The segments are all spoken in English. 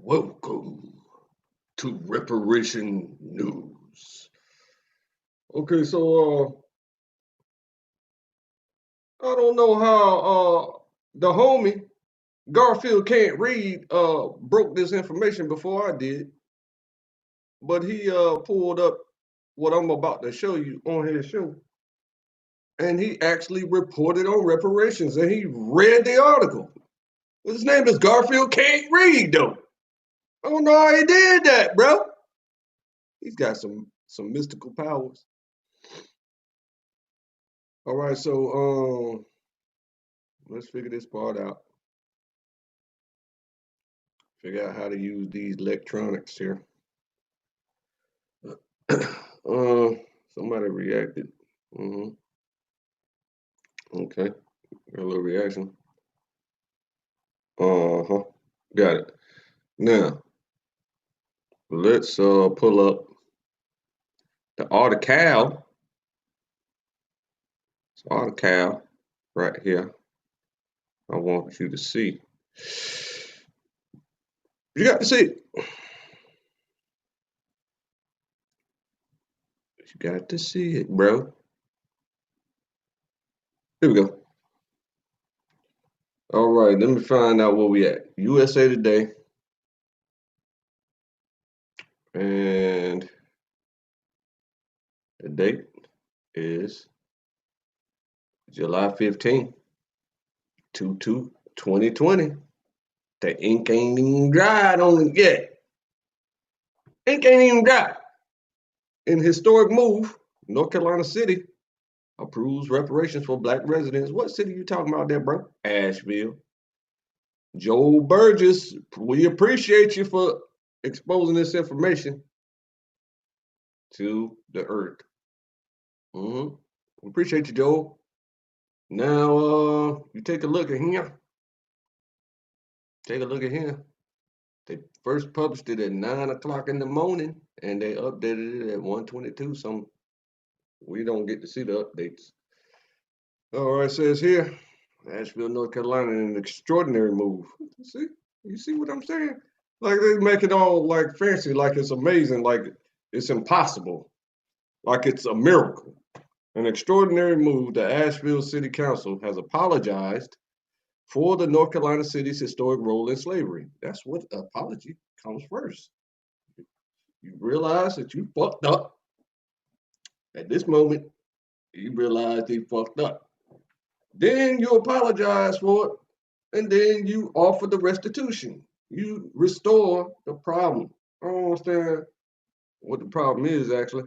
Welcome to Reparation News. Okay, so I don't know how the homie Garfield can't read broke this information before I did, but he pulled up what I'm about to show you on his show, and he actually reported on reparations, and he read the article. His name is Garfield can't read though. I don't know how he did that, bro. He's got some mystical powers. All right, so let's figure this part out. Figure out how to use these electronics here. Somebody reacted. Okay, got a little reaction. Got it. Now let's pull up the article. It's article right here. I want you to see. You got to see it. You got to see it, bro. Here we go. All right, let me find out where we at. USA Today. And the date is July 15th, 2020. The ink ain't even dried on it yet. Ink ain't even dry. In historic move, North Carolina City approves reparations for Black residents. What city you talking about there, bro? Asheville. Joel Burgess, we appreciate you for exposing this information to the earth. We appreciate you, Joel. Now, you take a look at here. Take a look at here. They first published it at 9 o'clock in the morning, and they updated it at 1:22. So we don't get to see the updates. All right, it says here, Asheville, North Carolina, an extraordinary move. See, you see what I'm saying? Like they make it all like fancy, like it's amazing, like it's impossible, like it's a miracle. An extraordinary move. The Asheville City Council has apologized for the North Carolina city's historic role in slavery. That's what apology comes first. You realize that you fucked up. At this moment, you realize you fucked up. Then you apologize for it, and then you offer the restitution. You restore the problem. I don't understand what the problem is actually,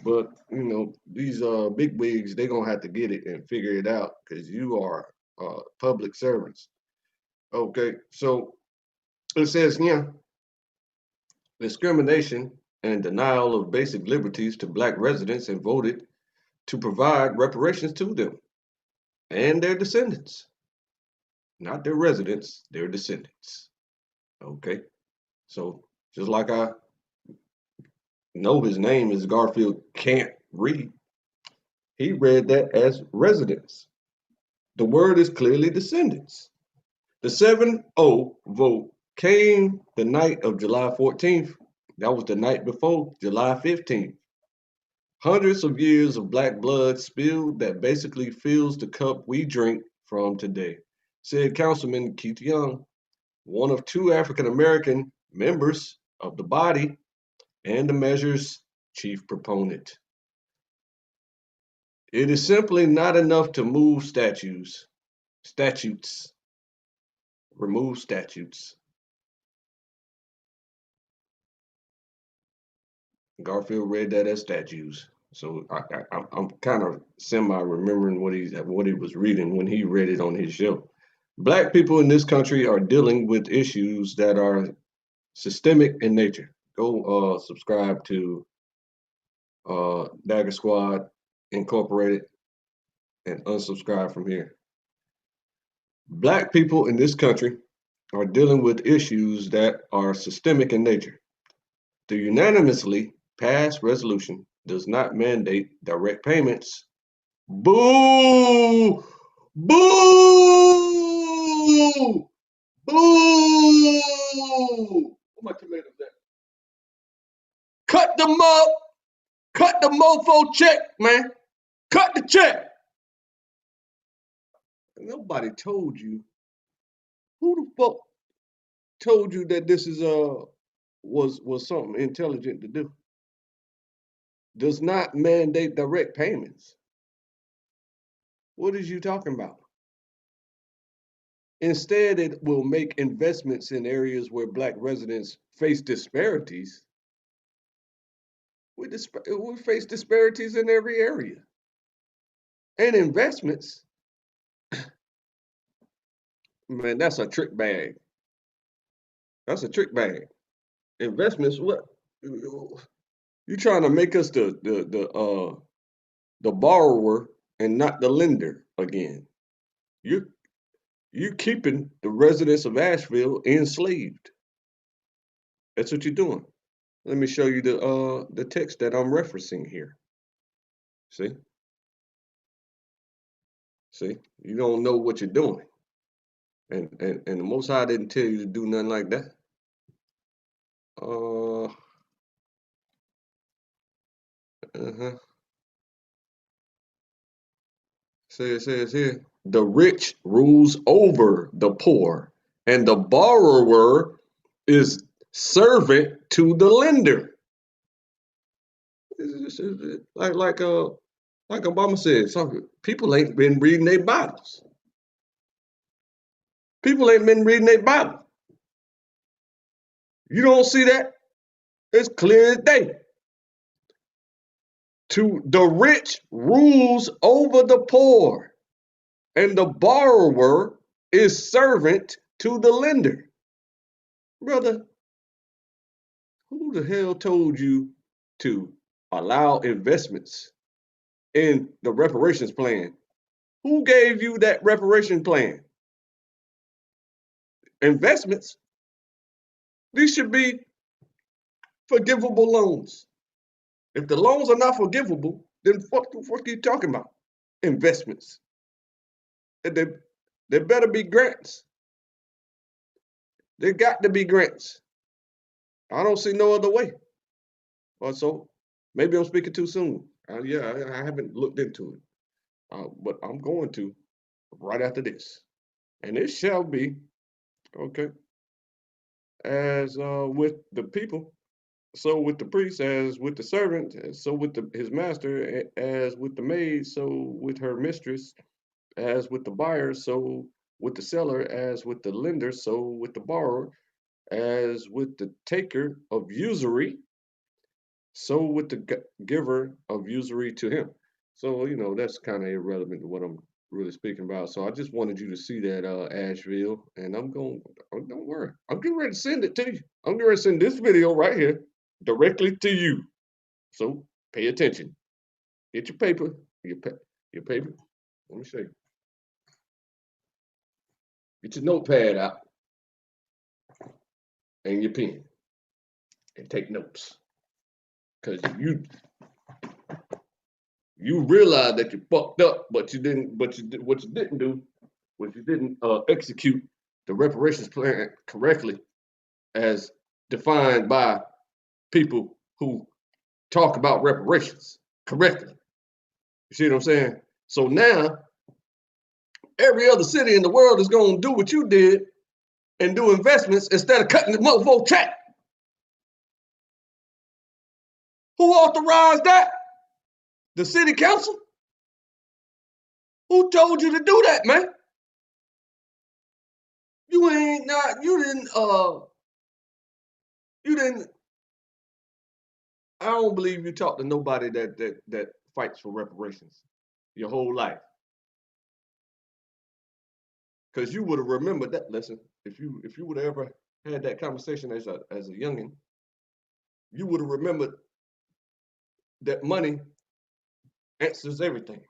but you know these big wigs, they're gonna have to get it and figure it out because you are public servants. Okay, so it says here, discrimination and denial of basic liberties to Black residents and voted to provide reparations to them and their descendants. Not their residents, their descendants. Okay, so just like I know his name is Garfield can't read, he read that as residents. The word is clearly descendants. The 7-0 vote came the night of July 14th. That was the night before July 15th. Hundreds of years of Black blood spilled that basically fills the cup we drink from today, said Councilman Keith Young, one of two African American members of the body and the measure's chief proponent. It is simply not enough to move statutes, remove statutes. Garfield read that as statues. So I'm kind of semi-remembering what he was reading when he read it on his show. Black people in this country are dealing with issues that are systemic in nature. Go subscribe to Dagger Squad Incorporated and unsubscribe from here. Black people in this country are dealing with issues that are systemic in nature. The unanimously passed resolution does not mandate direct payments. Boo! Boo! Boo! How much you made of that? Cut the cut the mofo check, man. Cut the check. Nobody told you. Who the fuck told you that this is was something intelligent to do? Does not mandate direct payments. What is you talking about? Instead, it will make investments in areas where Black residents face disparities. We face disparities in every area. And investments, man, that's a trick bag. That's a trick bag. Investments, what? You trying to make us the borrower and not the lender again. You keeping the residents of Asheville enslaved. That's what you're doing. Let me show you the text that I'm referencing here. See? See? You don't know what you're doing. And the Most High didn't tell you to do nothing like that. Says here, the rich rules over the poor, and the borrower is servant to the lender. Like Obama said, some people ain't been reading their Bibles. People ain't been reading their Bible. You don't see that? It's clear as day. To the rich rules over the poor, and the borrower is servant to the lender. Brother, who the hell told you to allow investments in the reparations plan? Who gave you that reparation plan? Investments? These should be forgivable loans. If the loans are not forgivable, then what are you talking about? Investments. There better be grants. There got to be grants. I don't see no other way. Or so maybe I'm speaking too soon. Yeah, I haven't looked into it, but I'm going to right after this. And it shall be, okay, as with the people, so with the priest, as with the servant, so with his master, as with the maid, so with her mistress, as with the buyer, so with the seller, as with the lender, so with the borrower, as with the taker of usury, so with the giver of usury to him. So, that's kind of irrelevant to what I'm really speaking about. So I just wanted you to see that, Asheville, and don't worry. I'm getting ready to send it to you. I'm getting ready to send this video right here directly to you. So pay attention. Get your paper, your paper. Let me show you. Get your notepad out and your pen and take notes. Because you realize that you fucked up, but you didn't. What you didn't do was you didn't execute the reparations plan correctly, as defined by people who talk about reparations correctly. You see what I'm saying? So now every other city in the world is going to do what you did and do investments instead of cutting the mofo check. Who authorized that? The city council? Who told you to do that, man? You didn't, I don't believe you talked to nobody that fights for reparations your whole life. Because you would have remembered that lesson. If you would have ever had that conversation as a youngin', you would have remembered that money answers everything.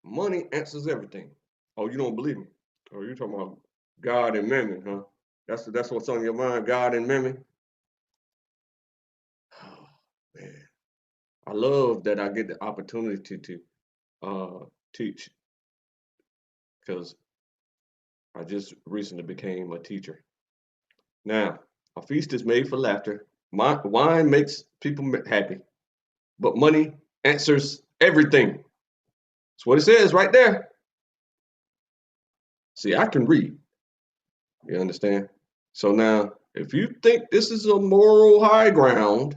Money answers everything. Oh, you don't believe me? Oh, you're talking about God and Mammon, huh? That's what's on your mind, God and Mammon. Oh, man, I love that I get the opportunity to teach, because I just recently became a teacher. Now, A feast is made for laughter. Wine makes people happy, but money answers everything. That's what it says right there. See, I can read. You understand? So now, if you think this is a moral high ground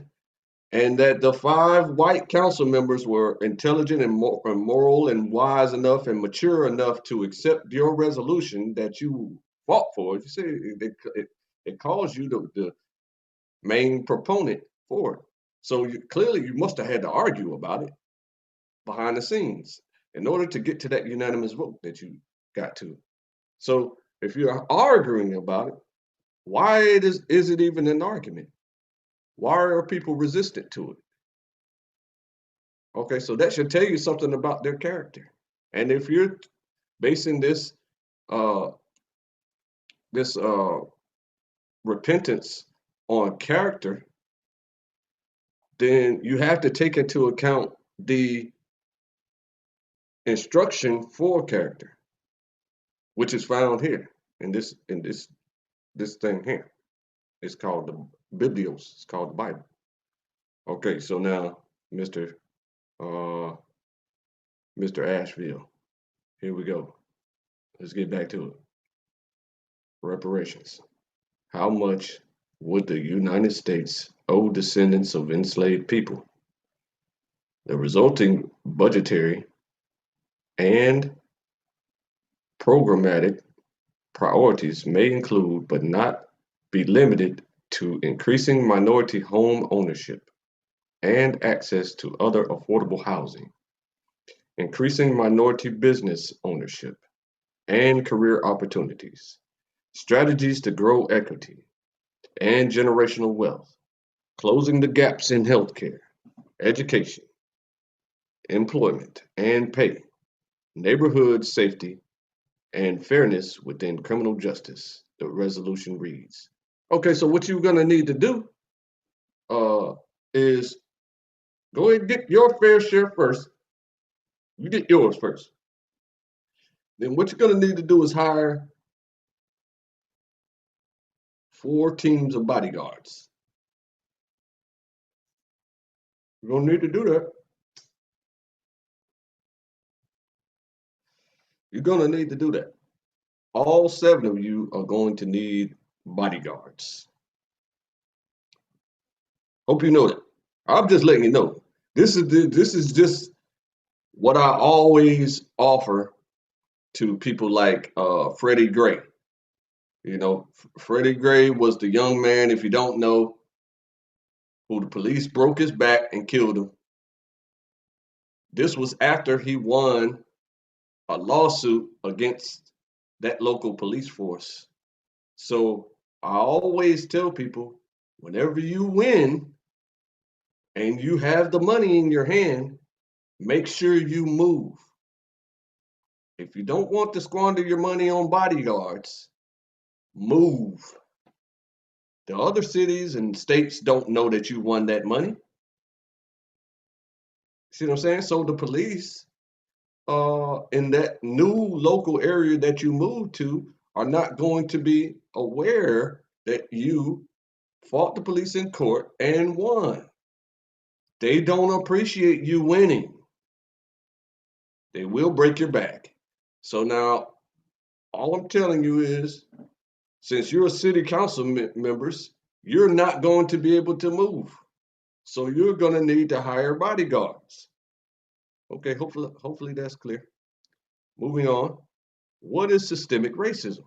and that the 5 white council members were intelligent and moral and wise enough and mature enough to accept your resolution that you fought for, you say it calls you the main proponent for it. So clearly you must have had to argue about it behind the scenes in order to get to that unanimous vote that you got to. So if you're arguing about it, why is it even an argument? Why are people resistant to it? Okay, so that should tell you something about their character. And if you're basing this uh, this repentance on character, then you have to take into account the instruction for character, which is found here in this thing here. It's called the Biblios. It's called the Bible. Okay, so now, Mr. Asheville, here we go. Let's get back to it. Reparations. How much would the United States owe descendants of enslaved people? The resulting budgetary and programmatic priorities may include, but not be limited to, increasing minority home ownership and access to other affordable housing, increasing minority business ownership and career opportunities, strategies to grow equity and generational wealth, closing the gaps in healthcare, education, employment and pay, neighborhood safety, and fairness within criminal justice, the resolution reads. Okay, so what you're going to need to do is go ahead and get your fair share first. You get yours first. Then what you're going to need to do is hire 4 teams of bodyguards. You're going to need to do that. You're going to need to do that. All 7 of you are going to need bodyguards. Hope you know that. I'm just letting you know. This is just what I always offer to people like Freddie Gray. You know, Freddie Gray was the young man, if you don't know, who the police broke his back and killed him. This was after he won a lawsuit against that local police force. So I always tell people, whenever you win and you have the money in your hand, make sure you move. If you don't want to squander your money on bodyguards, move. The other cities and states don't know that you won that money. See what I'm saying? So the police in that new local area that you moved to are not going to be aware that you fought the police in court and won. They don't appreciate you winning. They will break your back. So now, all I'm telling you is, since you're city council members, you're not going to be able to move. So you're going to need to hire bodyguards. Okay, hopefully that's clear. Moving on. What is systemic racism?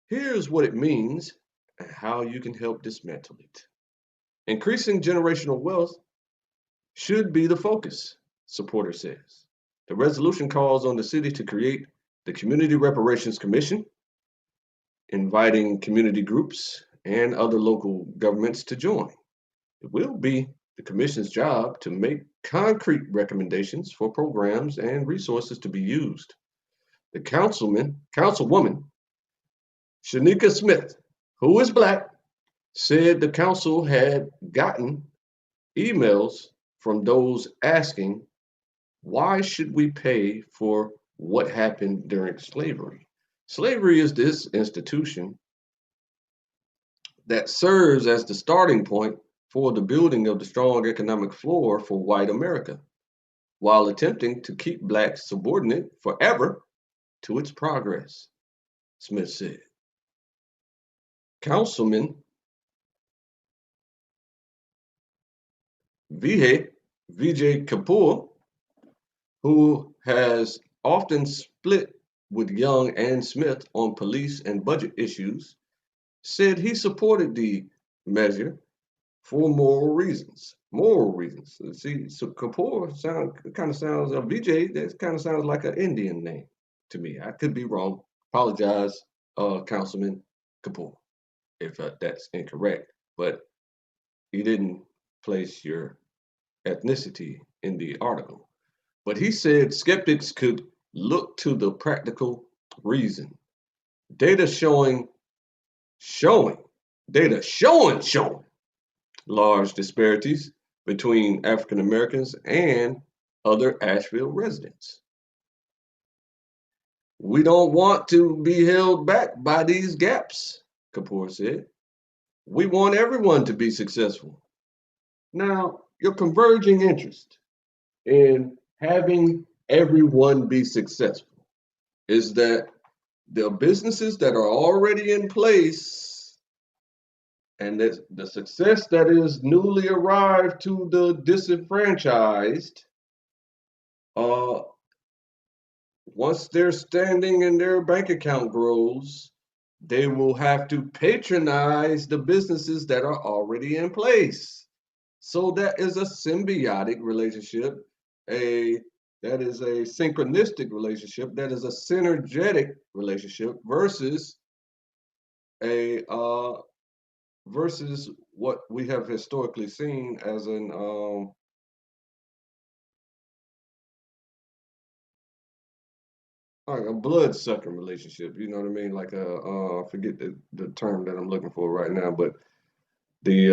Here's what it means and how you can help dismantle it. Increasing generational wealth should be the focus, supporter says. The resolution calls on the city to create the Community Reparations Commission, inviting community groups and other local governments to join. It will be the commission's job to make concrete recommendations for programs and resources to be used. The councilwoman, Shanika Smith, who is Black, said the council had gotten emails from those asking, why should we pay for what happened during slavery? Slavery is this institution that serves as the starting point for the building of the strong economic floor for white America, while attempting to keep blacks subordinate forever to its progress, Smith said. Councilman Vijay Kapoor, who has often split with Young and Smith on police and budget issues, said he supported the measure for moral reasons. Moral reasons. See, so Kapoor kind of sounds, Vijay, that kind of sounds like an Indian name to me. I could be wrong. Apologize, Councilman Kapoor, if that's incorrect. But he didn't place your ethnicity in the article. But he said skeptics could look to the practical reason. Data showing, showing large disparities between African Americans and other Asheville residents. We don't want to be held back by these gaps, Kapoor said. We want everyone to be successful. Now, your converging interest in having everyone be successful is that the businesses that are already in place and that the success that is newly arrived to the disenfranchised, once their standing and their bank account grows, they will have to patronize the businesses that are already in place. So that is a symbiotic relationship, that is a synchronistic relationship, that is a synergetic relationship versus a versus what we have historically seen as like a blood sucking relationship. You know what I mean? Like I forget the term that I'm looking for right now, but the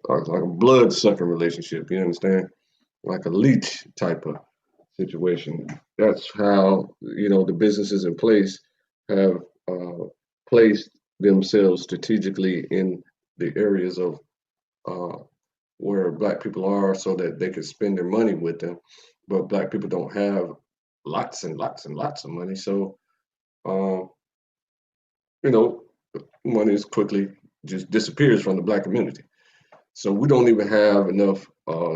like a blood sucking relationship. You understand? Like a leech type of situation. That's how the businesses in place have placed themselves strategically in the areas of where Black people are, so that they can spend their money with them. But Black people don't have lots and lots and lots of money, so uh, you know, money is quickly just disappears from the Black community. So we don't even have enough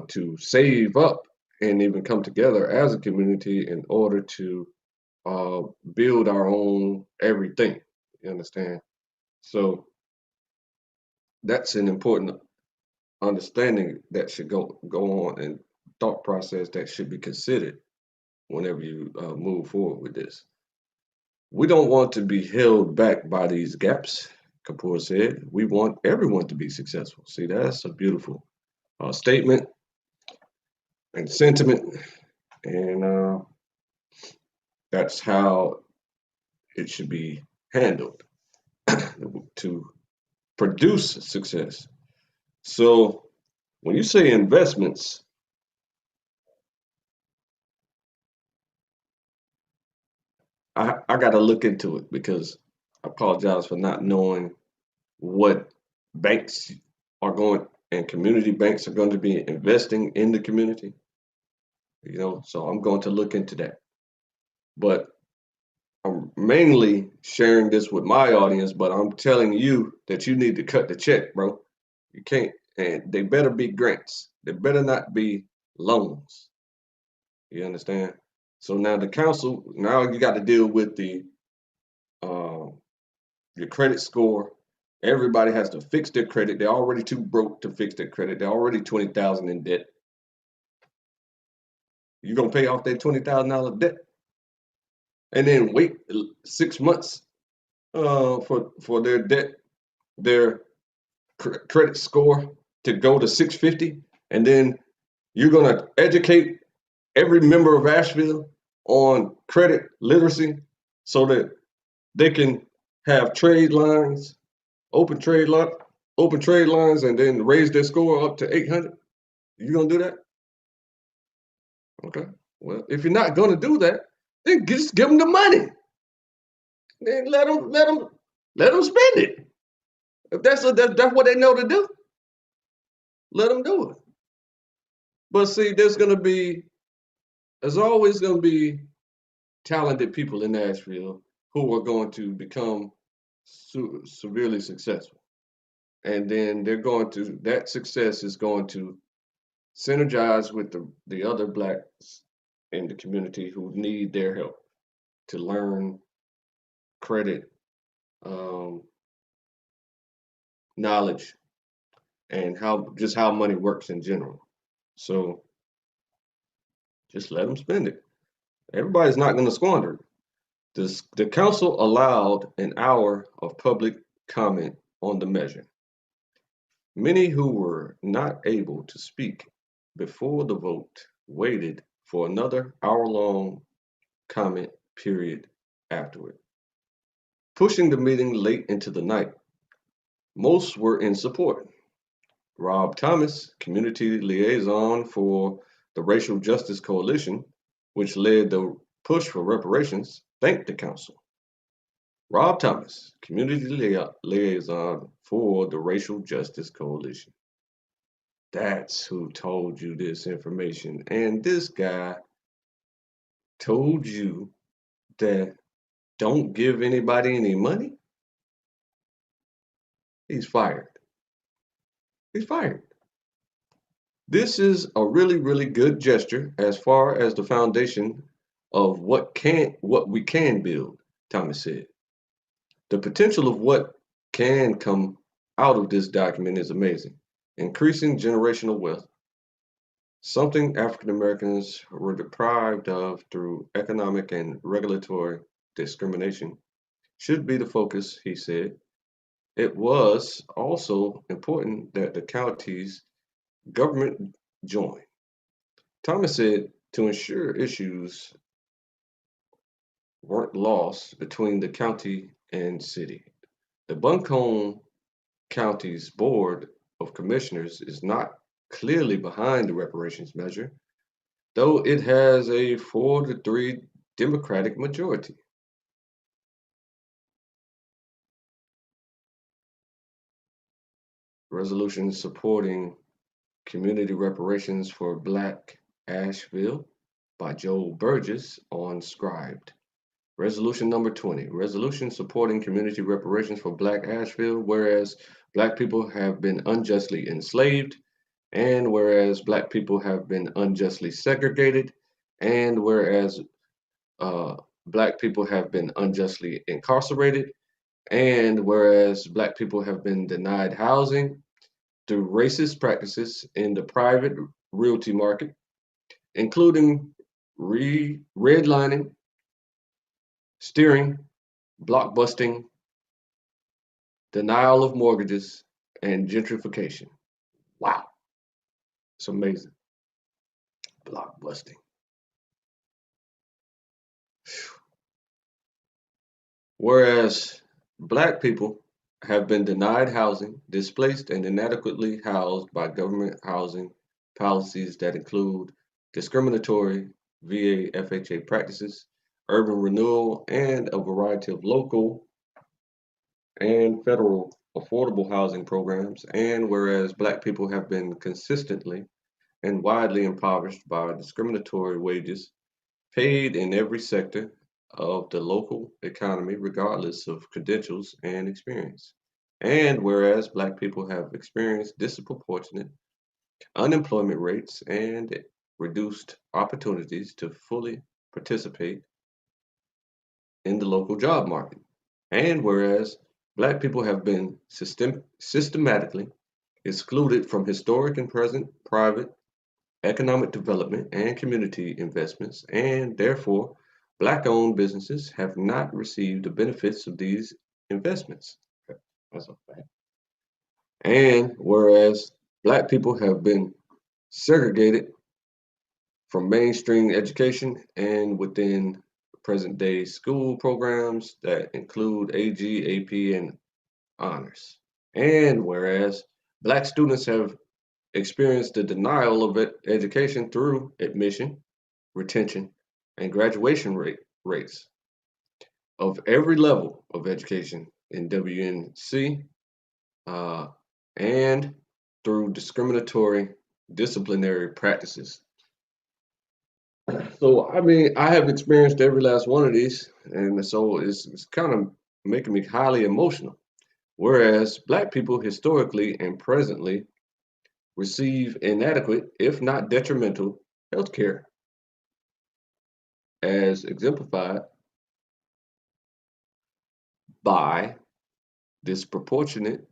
to save up and even come together as a community in order to build our own everything. You understand? So that's an important understanding that should go on, and thought process that should be considered whenever you move forward with this. We don't want to be held back by these gaps, Kapoor said. We want everyone to be successful. See, that's a beautiful statement and sentiment, and that's how it should be handled to produce success. So when you say investments, I got to look into it, because I apologize for not knowing what banks are going and community banks are going to be investing in the community. So I'm going to look into that. But I'm mainly sharing this with my audience, but I'm telling you that you need to cut the check, bro. You can't, and they better be grants. They better not be loans. You understand? So now the council, now you got to deal with your credit score. Everybody has to fix their credit. They're already too broke to fix their credit. They're already 20,000 in debt. You're gonna pay off that $20,000 debt, and then wait 6 months for their debt, their credit score to go to 650, and then you're gonna educate every member of Asheville on credit literacy so that they can have trade lines, open trade line, open trade lines, and then raise their score up to 800. You gonna do that? Okay. Well, if you're not gonna do that, then just give them the money. Then let them spend it. If that's what they know to do, let them do it. But see, there's always gonna be talented people in Nashville who are going to become severely successful, and then that success is going to synergize with the other blacks in the community who need their help to learn credit, um, knowledge, and how money works in general. So just let them spend it. Everybody's not going to squander it. The council allowed an hour of public comment on the measure. Many who were not able to speak before the vote waited for another hour-long comment period afterward, pushing the meeting late into the night. Most were in support. Rob Thomas, community liaison for the Racial Justice Coalition, which led the push for reparations, thanked the council. Rob Thomas, community liaison for the Racial Justice Coalition. That's who told you this information. And this guy told you that don't give anybody any money? He's fired. He's fired. This is a really, really good gesture as far as the foundation of what we can build, Thomas said. The potential of what can come out of this document is amazing. Increasing generational wealth, something African Americans were deprived of through economic and regulatory discrimination, should be the focus, he said. It was also important that the county's government join. Thomas said to ensure issues weren't lost between the county and city. The Buncombe County's Board of Commissioners is not clearly behind the reparations measure, though it has a 4-3 Democratic majority. Resolution supporting community reparations for Black Asheville by Joel Burgess on Scribed. Resolution number 20, resolution supporting community reparations for Black Asheville, whereas Black people have been unjustly enslaved, and whereas Black people have been unjustly segregated, and whereas Black people have been unjustly incarcerated, and whereas Black people have been denied housing through racist practices in the private realty market, including redlining, steering, blockbusting, denial of mortgages, and gentrification. Wow, it's amazing. Blockbusting. Whereas Black people have been denied housing, displaced, and inadequately housed by government housing policies that include discriminatory VA FHA practices, urban renewal, and a variety of local and federal affordable housing programs, and whereas Black people have been consistently and widely impoverished by discriminatory wages paid in every sector of the local economy, regardless of credentials and experience. And whereas Black people have experienced disproportionate unemployment rates and reduced opportunities to fully participate in the local job market. And whereas Black people have been systematically excluded from historic and present private economic development and community investments, and therefore Black-owned businesses have not received the benefits of these investments. That's a fact. And whereas Black people have been segregated from mainstream education and within present day school programs that include AG, AP, and honors. And whereas Black students have experienced the denial of education through admission, retention, and graduation rates of every level of education in WNC, uh, and through discriminatory disciplinary practices. So, I mean, I have experienced every last one of these, and so it's kind of making me highly emotional. Whereas Black people historically and presently receive inadequate, if not detrimental, health care, as exemplified by disproportionate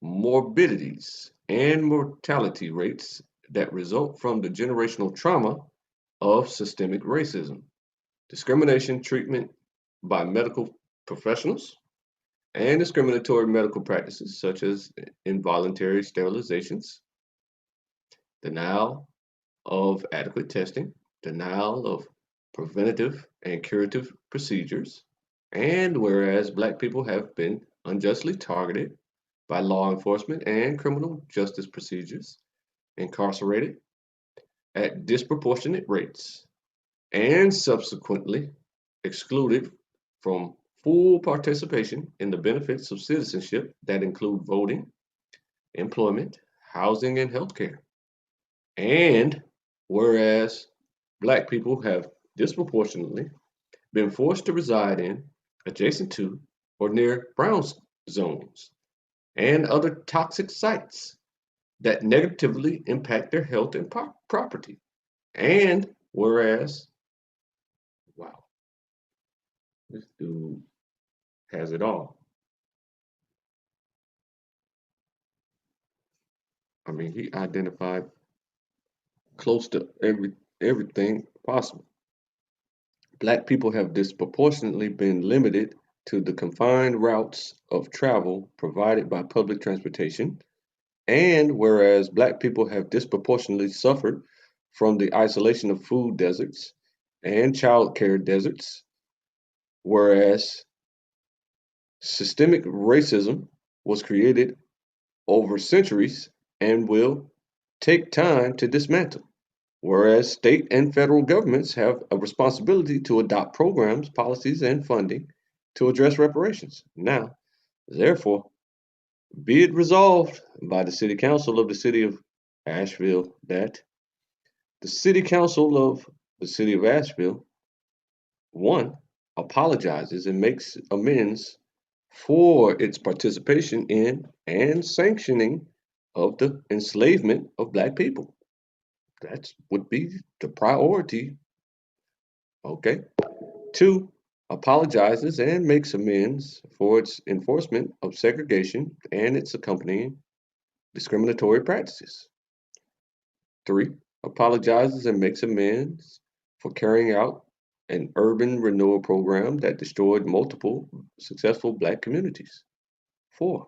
morbidities and mortality rates that result from the generational trauma of systemic racism, discrimination treatment by medical professionals, and discriminatory medical practices such as involuntary sterilizations, denial of adequate testing, denial of preventative and curative procedures, and whereas Black people have been unjustly targeted by law enforcement and criminal justice procedures, incarcerated at disproportionate rates, and subsequently excluded from full participation in the benefits of citizenship that include voting, employment, housing, and healthcare. And whereas Black people have disproportionately been forced to reside in, adjacent to, or near brown zones and other toxic sites that negatively impact their health and property. And whereas, wow, this dude has it all. I mean, he identified close to everything possible. Black people have disproportionately been limited to the confined routes of travel provided by public transportation, and whereas Black people have disproportionately suffered from the isolation of food deserts and childcare deserts, whereas systemic racism was created over centuries and will take time to dismantle. Whereas state and federal governments have a responsibility to adopt programs, policies, and funding to address reparations. Now, therefore, be it resolved by the City Council of the City of Asheville that the City Council of the City of Asheville, one, apologizes and makes amends for its participation in and sanctioning of the enslavement of Black people. That would be the priority. Okay. Two, apologizes and makes amends for its enforcement of segregation and its accompanying discriminatory practices. Three, apologizes and makes amends for carrying out an urban renewal program that destroyed multiple successful Black communities. Four,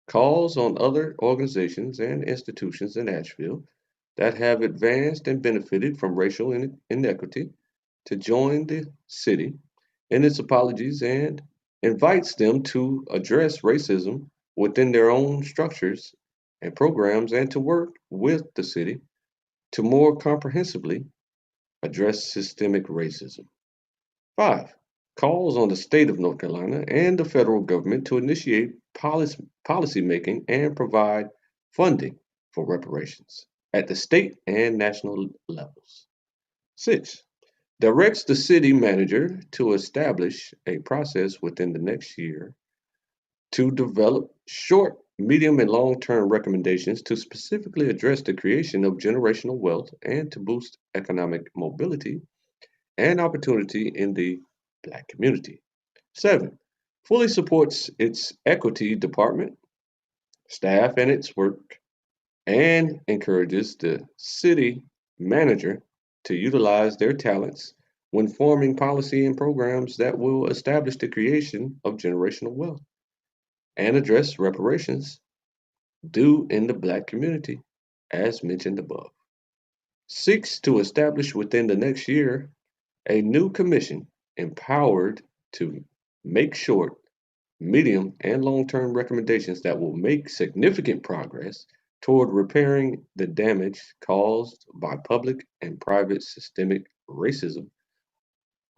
calls on other organizations and institutions in Asheville that have advanced and benefited from racial inequity to join the city in its apologies and invites them to address racism within their own structures and programs and to work with the city to more comprehensively address systemic racism. Five, calls on the state of North Carolina and the federal government to initiate policy making and provide funding for reparations at the state and national levels. Six, directs the city manager to establish a process within the next year to develop short, medium, and long term recommendations to specifically address the creation of generational wealth and to boost economic mobility and opportunity in the Black community. Seven, fully supports its equity department, staff, and its work, and encourages the city manager to utilize their talents when forming policy and programs that will establish the creation of generational wealth and address reparations due in the Black community, as mentioned above. Seeks to establish within the next year a new commission empowered to make short, medium, and long term recommendations that will make significant progress toward repairing the damage caused by public and private systemic racism,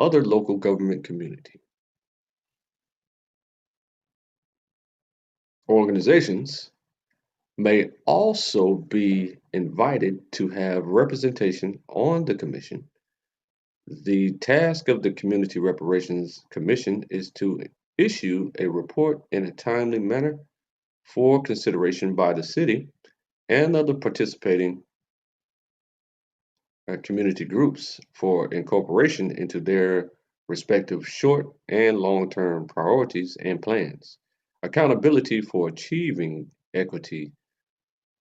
other local government community. Organizations may also be invited to have representation on the commission. The task of the Community Reparations Commission is to issue a report in a timely manner for consideration by the city and other participating community groups for incorporation into their respective short and long term priorities and plans. Accountability for achieving equity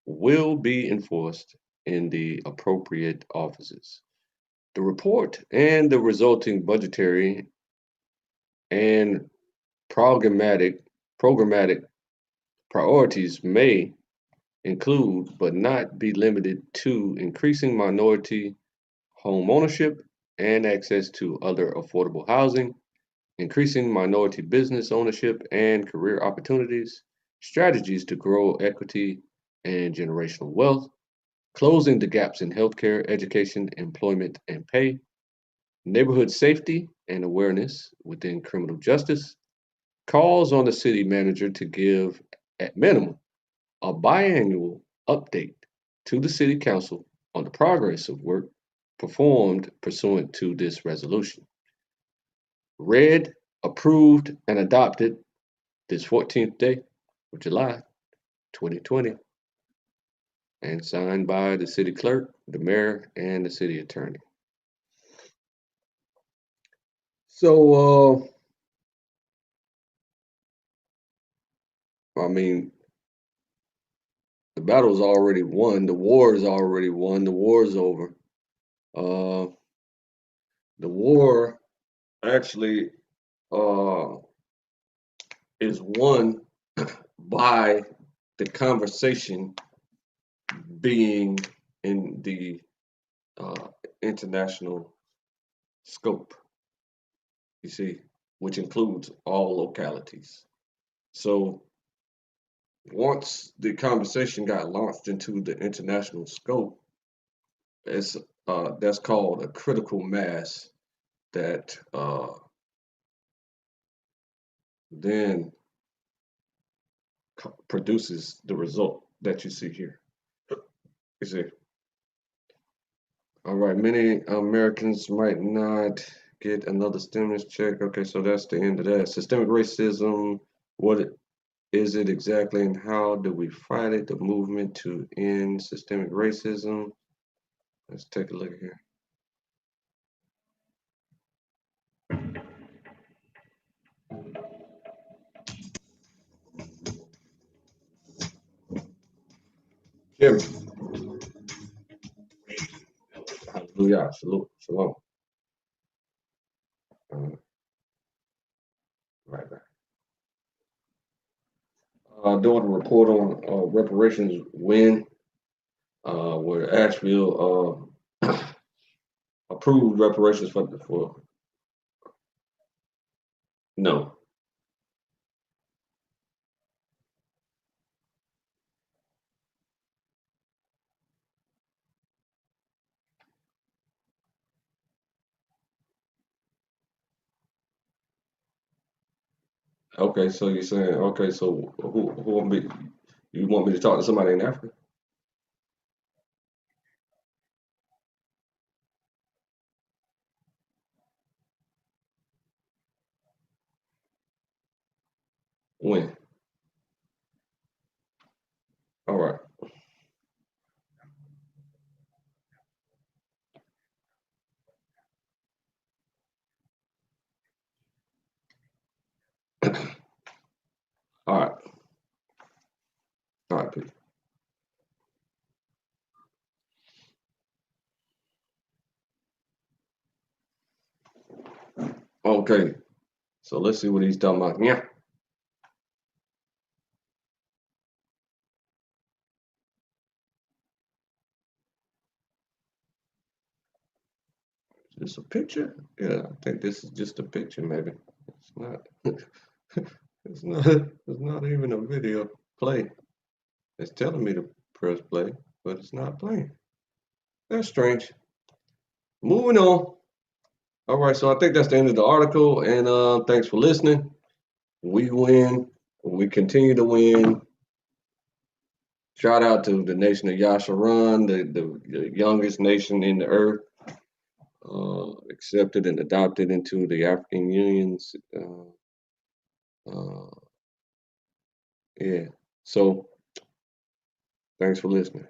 will be enforced in the appropriate offices. The report and the resulting budgetary and programmatic priorities may include but not be limited to increasing minority home ownership and access to other affordable housing, increasing minority business ownership and career opportunities, strategies to grow equity and generational wealth, closing the gaps in healthcare, education, employment, and pay, neighborhood safety and awareness within criminal justice, calls on the city manager to give, at minimum, a biannual update to the City Council on the progress of work performed pursuant to this resolution. Read, approved, and adopted this 14th day of July 2020, and signed by the City Clerk, the Mayor, and the City Attorney. So, I mean, the battle's already won. The war is already won. The war's over. Uh, the war actually uh, is won by the conversation being in the uh, international scope, you see, which includes all localities. So once the conversation got launched into the international scope, it's that's called a critical mass that then produces the result that you see here. You see, all right, many Americans might not get another stimulus check. Okay, so that's the end of that. Systemic racism, is it exactly and how do we fight it? The movement to end systemic racism. Let's take a look here. Kim, hallelujah, shalom. Right back. Doing a report on reparations win, where Asheville approved reparations for no. Okay, so you're saying okay, so who want me? You want me to talk to somebody in Africa? When? All right. All right. All right, Pete. Okay. So let's see what he's talking about. Yeah. Is this a picture? Yeah, I think this is just a picture, maybe. It's not it's not it's not even a video play. It's telling me to press play, but it's not playing. That's strange. Moving on. All right, so I think that's the end of the article, and thanks for listening. We win. We continue to win. Shout out to the nation of Yasharon, the youngest nation in the earth, accepted and adopted into the African Union's. Yeah. So thanks for listening.